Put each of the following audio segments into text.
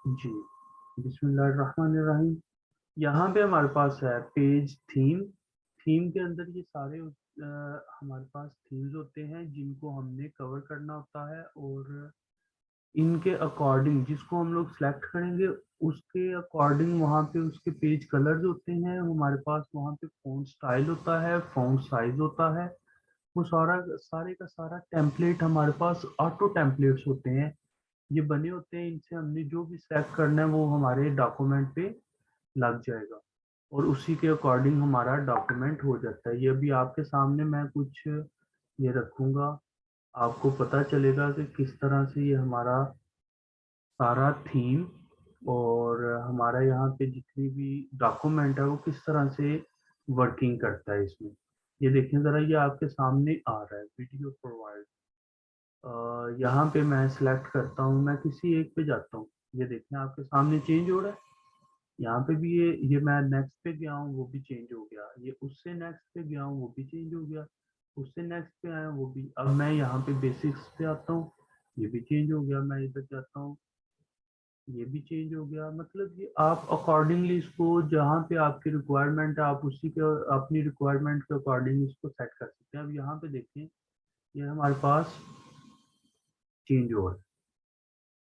जी, बिस्मिल्लाहिर्रहमानिर्रहीम। यहाँ पे हमारे पास है पेज थीम। थीम के अंदर ये सारे हमारे पास थीम्स होते हैं जिनको हमने कवर करना होता है, और इनके अकॉर्डिंग जिसको हम लोग सेलेक्ट करेंगे उसके अकॉर्डिंग वहाँ पे उसके पेज कलर्स होते हैं हमारे पास। वहाँ पे फ़ॉन्ट स्टाइल होता है, फ़ॉन्ट साइज होता है। वो सारा सारे का सारा टेम्पलेट हमारे पास ऑटो टेम्पलेट्स होते हैं, ये बने होते हैं। इनसे हमने जो भी सेलेक्ट करना है वो हमारे डॉक्यूमेंट पे लग जाएगा, और उसी के अकॉर्डिंग हमारा डॉक्यूमेंट हो जाता है। ये अभी आपके सामने मैं कुछ ये रखूँगा, आपको पता चलेगा कि किस तरह से ये हमारा सारा थीम और हमारा यहाँ पे जितनी भी डॉक्यूमेंट है वो किस तरह से वर्किंग करता है इसमें। ये देखें ज़रा, ये आपके सामने आ रहा है वीडियो प्रोवाइड। यहाँ पे मैं सिलेक्ट करता हूँ, मैं किसी एक पे जाता हूँ। ये देखें आपके सामने चेंज हो रहा है। यहाँ पे भी ये मैं नेक्स्ट पे गया हूँ, वो भी चेंज हो गया। ये उससे नेक्स्ट पे गया हूँ, वो भी चेंज हो गया। उससे नेक्स्ट पे आया, वो भी। अब मैं यहाँ पे बेसिक्स पे आता हूँ, ये भी चेंज हो गया। मैं इधर जाता हूँ, ये भी चेंज हो गया। मतलब ये आप अकॉर्डिंगली इसको जहाँ पे आपकी रिक्वायरमेंट है आप उसी के अपनी रिक्वायरमेंट के अकॉर्डिंग इसको सेट कर सकते हैं। अब यहाँ पे देखें, ये हमारे पास चेंज हो रहा है।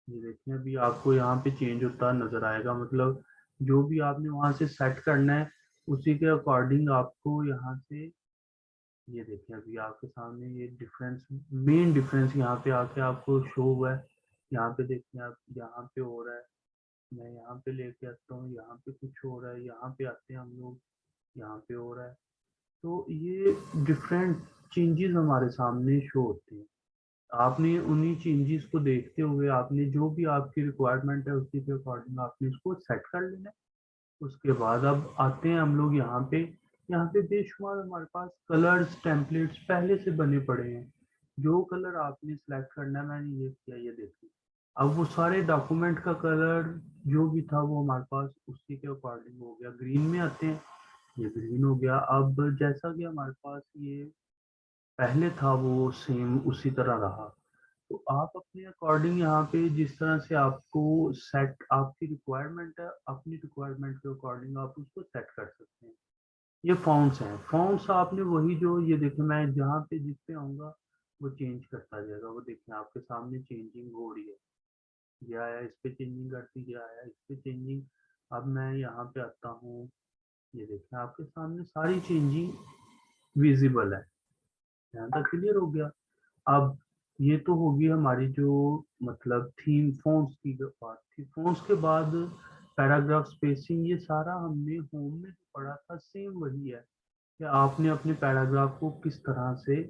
ये देखें अभी आपको यहाँ पे चेंज होता नजर आएगा। मतलब जो भी आपने वहां से सेट करना है उसी के अकॉर्डिंग आपको यहाँ से, ये देखें अभी आपके सामने ये डिफरेंस, मेन डिफरेंस यहाँ पे आके आपको शो हुआ है। यहाँ पे देखें आप, यहाँ पे हो रहा है। मैं यहाँ पे लेके आता हूँ, यहाँ पे कुछ हो रहा है। यहाँ पे आते हैं हम लोग, यहाँ पे हो रहा है। तो ये डिफरेंट चेंजेस हमारे सामने शो होते हैं। आपने उन्हीं चेंजेस को देखते हुए आपने जो भी आपकी रिक्वायरमेंट है उसी के अकॉर्डिंग आपने इसको सेट कर लेना है। उसके बाद अब आते हैं हम लोग यहाँ पे। यहाँ पे बेशुमार हमारे पास कलर्स टेम्पलेट्स पहले से बने पड़े हैं। जो कलर आपने सेलेक्ट करना है, मैंने ये किया, ये देखिए। अब वो सारे डॉक्यूमेंट का कलर जो भी था वो हमारे पास उसी के अकॉर्डिंग हो गया। ग्रीन में आते हैं, ये ग्रीन हो गया। अब जैसा कि हमारे पास ये पहले था वो सेम उसी तरह रहा। तो आप अपने अकॉर्डिंग यहाँ पे जिस तरह से आपको सेट आपकी रिक्वायरमेंट है, अपनी रिक्वायरमेंट के अकॉर्डिंग आप उसको सेट कर सकते हैं। ये फ़ॉन्ट्स हैं। फ़ॉन्ट्स आपने वही जो, ये देखिए मैं जहाँ पे जिस पे आऊँगा वो चेंज करता जाएगा। वो देखिए आपके सामने चेंजिंग हो रही है। ये आया इस पे चेंजिंग करती, ये आया इस पे चेंजिंग। अब मैं यहाँ पे आता हूँ, ये देखिए आपके सामने सारी चेंजिंग विजिबल है। यहाँ तक क्लियर हो गया। अब ये तो होगी हमारी जो मतलब थीम फ़ॉन्ट्स की जो बात थी। फ़ॉन्ट्स के बाद पैराग्राफ स्पेसिंग, ये सारा हमने होम में जो पढ़ा था सेम वही है कि आपने अपने पैराग्राफ को किस तरह से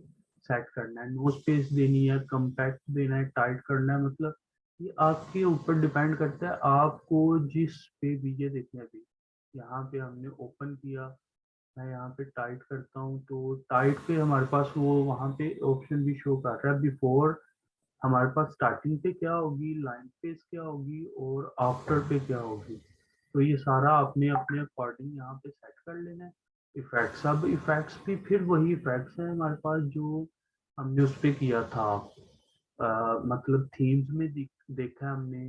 सेट करना है। नो स्पेस देनी है, कम्पैक्ट देना है, टाइट करना है। मतलब ये आपके ऊपर डिपेंड करता है आपको जिस पे भी। ये देखिए अभी यहाँ पे हमने ओपन किया, मैं यहाँ पे टाइट करता हूँ तो टाइट पे हमारे पास वो वहाँ पे ऑप्शन भी शो कर रहा है। बिफोर हमारे पास स्टार्टिंग पे क्या होगी, लाइन पेज क्या होगी, और आफ्टर पे क्या होगी। तो ये सारा आपने अपने अकॉर्डिंग यहाँ पे सेट कर लेना है। इफेक्ट्स, अब इफेक्ट्स भी फिर वही इफेक्ट्स हैं हमारे पास जो हमने उस पे किया था। मतलब थीम्स में देखा है हमने,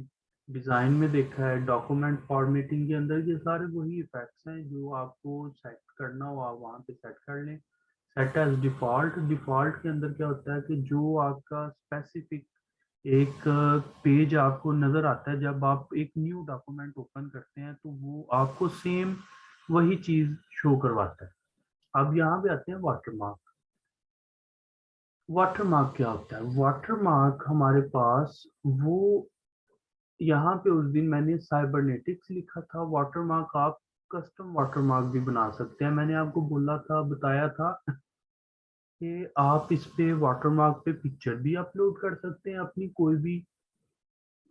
डिज़ाइन में देखा है, डॉक्यूमेंट फॉर्मेटिंग के अंदर ये सारे वही इफेक्ट्स हैं जो आपको सेट करना हो आप वहाँ पे सेट कर लें। सेट एज डिफ़ॉल्ट, डिफ़ॉल्ट के अंदर क्या होता है कि जो आपका स्पेसिफिक एक पेज आपको नज़र आता है जब आप एक न्यू डॉक्यूमेंट ओपन करते हैं तो वो आपको सेम वही चीज़ शो करवाता है। अब यहाँ पे आते हैं वाटरमार्क। वाटरमार्क क्या होता है? वाटरमार्क हमारे पास वो, यहाँ पे उस दिन मैंने साइबरनेटिक्स लिखा था। वाटरमार्क आप कस्टम वाटरमार्क भी बना सकते हैं। मैंने आपको बोला था, बताया था कि आप इस पे वाटरमार्क पे पिक्चर भी अपलोड कर सकते हैं अपनी कोई भी।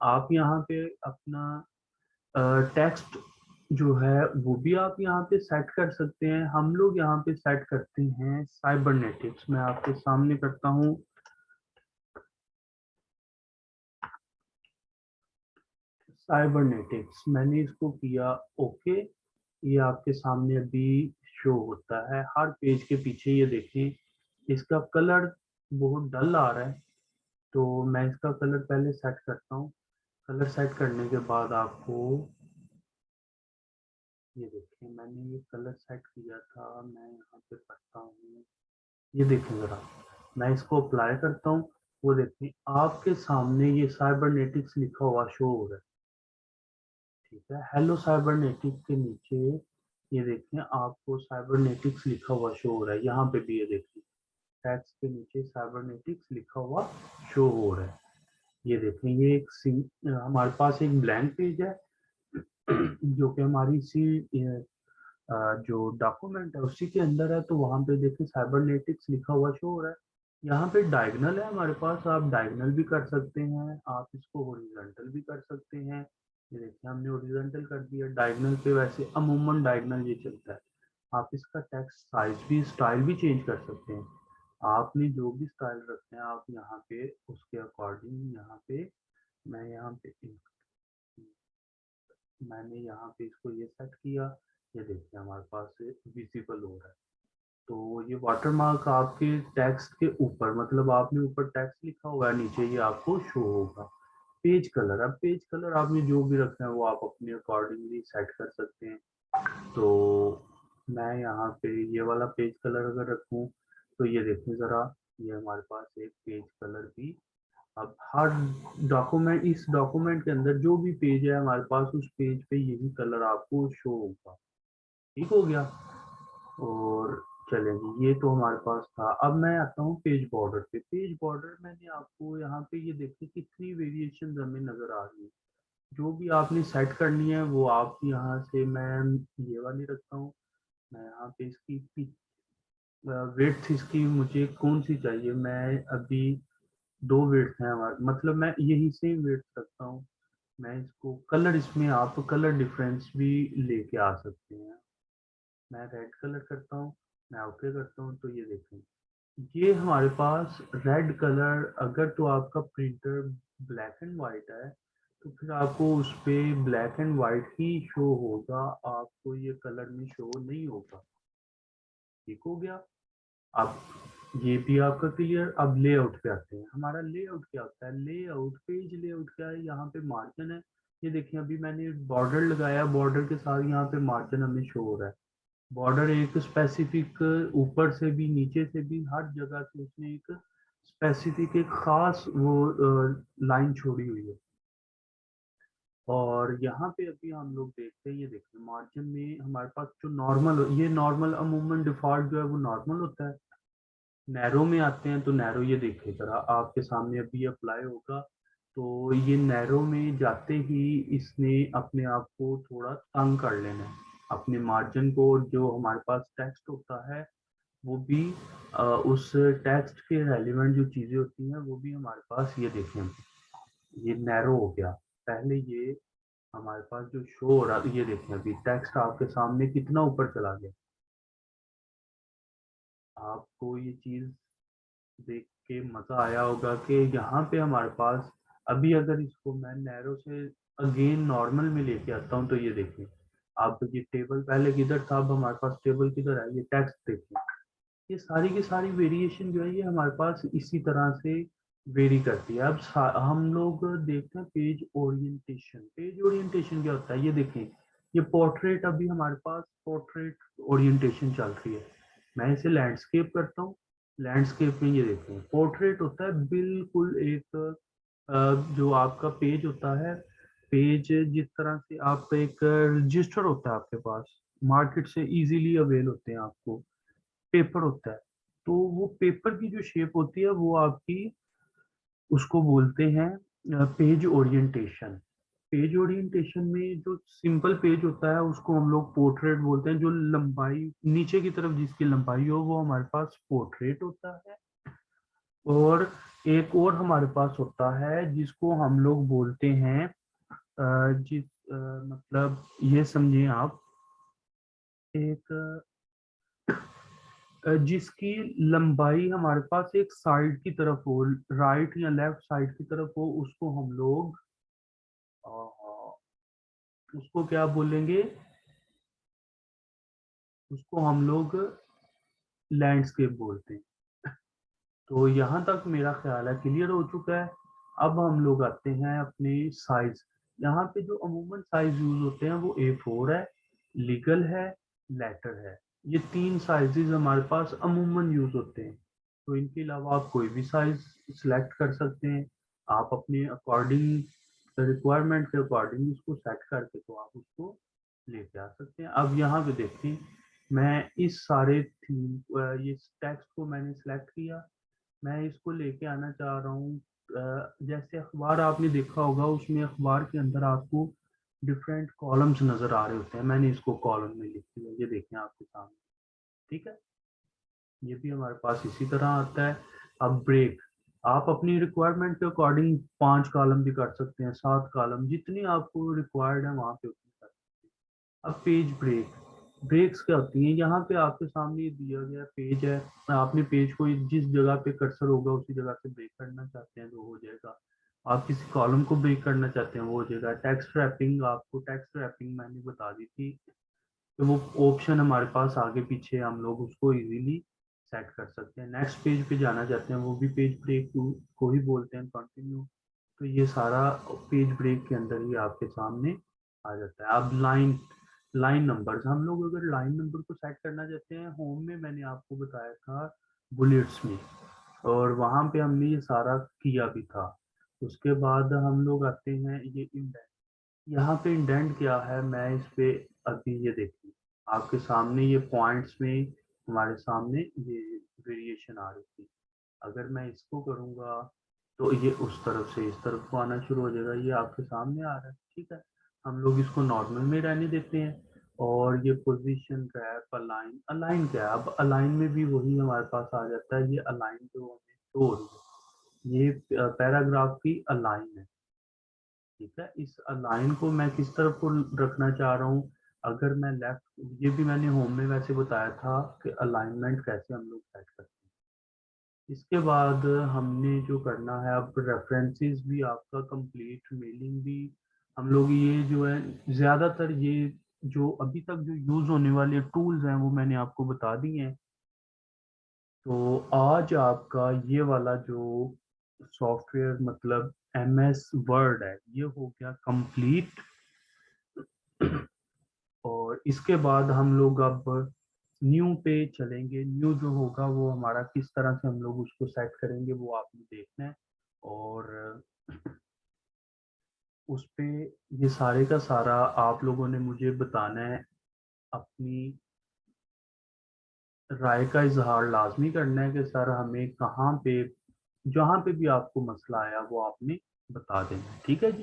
आप यहाँ पे अपना टेक्स्ट जो है वो भी आप यहाँ पे सेट कर सकते हैं। हम लोग यहाँ पे सेट करते हैं साइबरनेटिक्स। मैं आपके सामने करता हूँ साइबरनेटिक्स, मैंने इसको किया ओके। ये आपके सामने अभी शो होता है हर पेज के पीछे। ये देखें इसका कलर बहुत डल आ रहा है, तो मैं इसका कलर पहले सेट करता हूँ। कलर सेट करने के बाद आपको ये देखिए, मैंने ये कलर सेट किया था, मैं यहाँ पे करता हूँ, ये देखें ज़रा, मैं इसको अप्लाई करता हूँ, वो देखिए आपके सामने ये साइबरनेटिक्स लिखा हुआ शो हो रहा है। ठीक है, हेलो साइबरनेटिक्स के नीचे ये देखिए आपको साइबरनेटिक्स लिखा हुआ शो हो रहा है, यहाँ पे भी ये देखिए टैक्स के नीचे साइबरनेटिक्स लिखा हुआ शो हो रहा है। ये देखें, ये हमारे पास एक ब्लैंक पेज है जो कि हमारी जो डॉक्यूमेंट है उसी के अंदर है, तो वहां पे देखिए साइबरनेटिक्स लिखा हुआ शो हो रहा है। यहाँ पे डायगनल है हमारे पास, आप डायगनल भी कर सकते हैं, आप इसको हॉरिजॉन्टल भी कर सकते हैं। ये देखिए हमने हॉरिजॉन्टल कर दिया। डायगनल पे वैसे अमूमन डायगनल ये चलता है। आप इसका टेक्स्ट साइज भी, स्टाइल भी चेंज कर सकते हैं। आपने जो भी स्टाइल रखते हैं आप यहाँ पे उसके अकॉर्डिंग, यहाँ पे मैं यहाँ पे मैंने यहाँ पे इसको ये सेट किया। ये देखिए हमारे पास विजिबल हो रहा है। तो ये वाटरमार्क आपके टेक्स्ट के ऊपर, मतलब आपने ऊपर टेक्स्ट लिखा हुआ है, नीचे ये आपको शो होगा। पेज कलर, अब पेज कलर आपने जो भी रखना है वो आप अपने अकॉर्डिंगली सेट कर सकते हैं। तो मैं यहाँ पे ये वाला पेज कलर अगर रखूँ तो ये देखिए ज़रा, ये हमारे पास एक पेज कलर भी, अब हर डॉक्यूमेंट, इस डॉक्यूमेंट के अंदर जो भी पेज है हमारे पास उस पेज पे यही कलर आपको शो होगा। ठीक हो गया। और चलेंगे, ये तो हमारे पास था। अब मैं आता हूँ पेज बॉर्डर पे। पेज बॉर्डर मैंने आपको यहाँ पे ये देखिए कितनी वेरिएशन हमें नजर आ रही है। जो भी आपने सेट करनी है वो आप यहाँ से, मैं ये वाली रखता हूँ। मैं यहाँ पे इसकी विड्थ इसकी मुझे कौन सी चाहिए, मैं अभी दो विड्थ हैं हमारे, मतलब मैं यही से विड्थ रखता हूँ। मैं इसको कलर, इसमें आप कलर डिफरेंस भी लेके आ सकते हैं। मैं रेड कलर करता हूँ, मैं ओके करता हूँ, तो ये देखें ये हमारे पास रेड कलर। अगर तो आपका प्रिंटर ब्लैक एंड वाइट है तो फिर आपको उस पे black and white he show होगा, आपको ये कलर में शो नहीं होगा। ठीक हो गया। अब ये भी आपका क्लियर। अब लेआउट पे आते हैं। हमारा लेआउट क्या होता है, लेआउट, पेज लेआउट क्या है, यहाँ पे मार्जिन है। ये देखिए अभी मैंने बॉर्डर लगाया, बॉर्डर के साथ यहाँ पे मार्जिन हमें शो हो रहा है। बॉर्डर एक स्पेसिफिक, ऊपर से भी नीचे से भी हर जगह से उसने एक स्पेसिफिक, एक खास वो लाइन छोड़ी हुई है। और यहाँ पे अभी हम लोग देखते हैं, ये देखिए मार्जिन में हमारे पास जो नॉर्मल, ये नॉर्मल अमूमन डिफॉल्ट जो है वो नॉर्मल होता है। नैरो में आते हैं तो नैरो, ये देखिए जरा आपके सामने अभी अप्लाई होगा, तो ये नैरो में जाते ही इसने अपने आप को थोड़ा तंग कर लेना है, अपने मार्जिन को। जो हमारे पास टेक्स्ट होता है वो भी उस टेक्स्ट के रेलिवेंट जो चीजें होती हैं वो भी हमारे पास, ये देखें ये नैरो हो गया। पहले ये हमारे पास जो शो हो रहा था, ये देखें अभी टेक्स्ट आपके सामने कितना ऊपर चला गया। आपको ये चीज देख के मजा आया होगा कि यहाँ पे हमारे पास, अभी अगर इसको मैं नैरो से अगेन नॉर्मल में लेके आता हूँ तो ये देखिए, आप ये टेबल पहले किधर था, अब हमारे पास टेबल किधर है, ये टेक्स्ट देखिए। ये सारी की सारी वेरिएशन जो है ये हमारे पास इसी तरह से वेरी करती है। अब हम लोग देखते हैं पेज ओरिएंटेशन। पेज ओरिएंटेशन क्या होता है, ये देखें, ये पोर्ट्रेट, अभी हमारे पास पोर्ट्रेट ओरिएंटेशन चल रही है। मैं इसे लैंडस्केप करता हूँ। लैंडस्केप में ये देखें पोर्ट्रेट होता है बिल्कुल एक जो आपका पेज होता है, पेज जिस तरह से आप एक रजिस्टर होता है आपके पास, मार्केट से इजीली अवेल होते हैं आपको, पेपर होता है। तो वो पेपर की जो शेप होती है वो आपकी, उसको बोलते हैं पेज ओरिएंटेशन। पेज ओरिएंटेशन में जो सिंपल पेज होता है उसको हम लोग पोर्ट्रेट बोलते हैं। जो लंबाई नीचे की तरफ जिसकी लंबाई हो वो हमारे पास पोर्ट्रेट होता है। और एक और हमारे पास होता है जिसको हम लोग बोलते हैं मतलब ये समझिए आप, एक जिसकी लंबाई हमारे पास एक साइड की तरफ हो, राइट या लेफ्ट साइड की तरफ हो, उसको हम लोग उसको क्या बोलेंगे, उसको हम लोग लैंडस्केप बोलते हैं। तो यहाँ तक मेरा ख्याल है क्लियर हो चुका है। अब हम लोग आते हैं अपने साइज। यहाँ पे जो अमूमन साइज यूज होते हैं वो A4 है, लीगल है, लेटर है। ये 3 साइजेस हमारे पास अमूमन यूज होते हैं। तो इनके अलावा आप कोई भी साइज सिलेक्ट कर सकते हैं। आप अपने अकॉर्डिंग, रिक्वायरमेंट के अकॉर्डिंग इसको सेट करके तो आप उसको लेके आ सकते हैं। अब यहाँ पे देखते हैं, मैं इस सारे थीम ये टेक्स्ट को मैंने सिलेक्ट किया, मैं इसको लेके आना चाह रहा हूँ। जैसे अखबार आपने देखा होगा, उसमें अखबार के अंदर आपको डिफरेंट कॉलम्स नजर आ रहे होते हैं। मैंने इसको कॉलम में लिख दिया, ये देखें आपके सामने। ठीक है, ये भी हमारे पास इसी तरह आता है। अब ब्रेक, आप अपनी रिक्वायरमेंट के अकॉर्डिंग 5 कॉलम भी कर सकते हैं, 7 कॉलम, जितनी आपको रिक्वायर्ड है वहां पे उतनी कर सकते हैं। अब पेज ब्रेक, ब्रेक्स क्या होती हैं, यहाँ पे आपके सामने ये दिया गया पेज है, आपने पेज को जिस जगह पे कर्सर होगा उसी जगह से ब्रेक करना चाहते हैं तो हो जाएगा। आप किसी कॉलम को ब्रेक करना चाहते हैं वो हो जाएगा। टेक्स्ट रैपिंग, आपको टेक्स्ट रैपिंग मैंने बता दी थी, तो वो ऑप्शन हमारे पास आगे पीछे हम लोग उसको इजीली सेट कर सकते हैं। नेक्स्ट पेज पे जाना चाहते हैं, वो भी पेज ब्रेक को ही बोलते हैं, कंटिन्यू। तो ये सारा पेज ब्रेक के अंदर ही आपके सामने आ जाता है। अब लाइन, लाइन नंबर्स, हम लोग अगर लाइन नंबर को सेट करना चाहते हैं, होम में मैंने आपको बताया था बुलेट्स में, और वहां पे हमने ये सारा किया भी था। उसके बाद हम लोग आते हैं ये इंडेंट। यहाँ पे इंडेंट क्या है, मैं इस पे अभी ये देखिए आपके सामने ये पॉइंट्स में हमारे सामने ये वेरिएशन आ रही थी। अगर मैं इसको करूँगा तो ये उस तरफ से इस तरफ को आना शुरू हो जाएगा, ये आपके सामने आ रहा है। ठीक है, हम लोग इसको नॉर्मल में रहने देते हैं। और ये पोजीशन रैप, अलाइन, अलाइन क्या है, अब अलाइन में भी वही हमारे पास आ जाता है। ये अलाइन जो हमें शो हो रही है, ये पैराग्राफ की अलाइन है। ठीक है, इस अलाइन को मैं किस तरफ को रखना चाह रहा हूँ, अगर मैं लेफ्ट, ये भी मैंने होम में वैसे बताया था कि अलाइनमेंट कैसे हम लोग सेट करते हैं। इसके बाद हमने जो करना है, अब रेफरेंसेस भी आपका कंप्लीट, मेलिंग भी हम लोग, ये जो है ज़्यादातर ये जो अभी तक जो यूज़ होने वाले टूल्स हैं वो मैंने आपको बता दिए हैं। तो आज आपका ये वाला जो सॉफ्टवेयर मतलब MS वर्ड है, ये हो गया कंप्लीट। और इसके बाद हम लोग अब न्यू पे चलेंगे। न्यू जो होगा वो हमारा किस तरह से हम लोग उसको सेट करेंगे वो आपने देखना है। और उस पे ये सारे का सारा आप लोगों ने मुझे बताना है, अपनी राय का इजहार लाजमी करना है कि सर हमें कहाँ पे, जहाँ पे भी आपको मसला आया वो आपने बता देना है। ठीक है जी।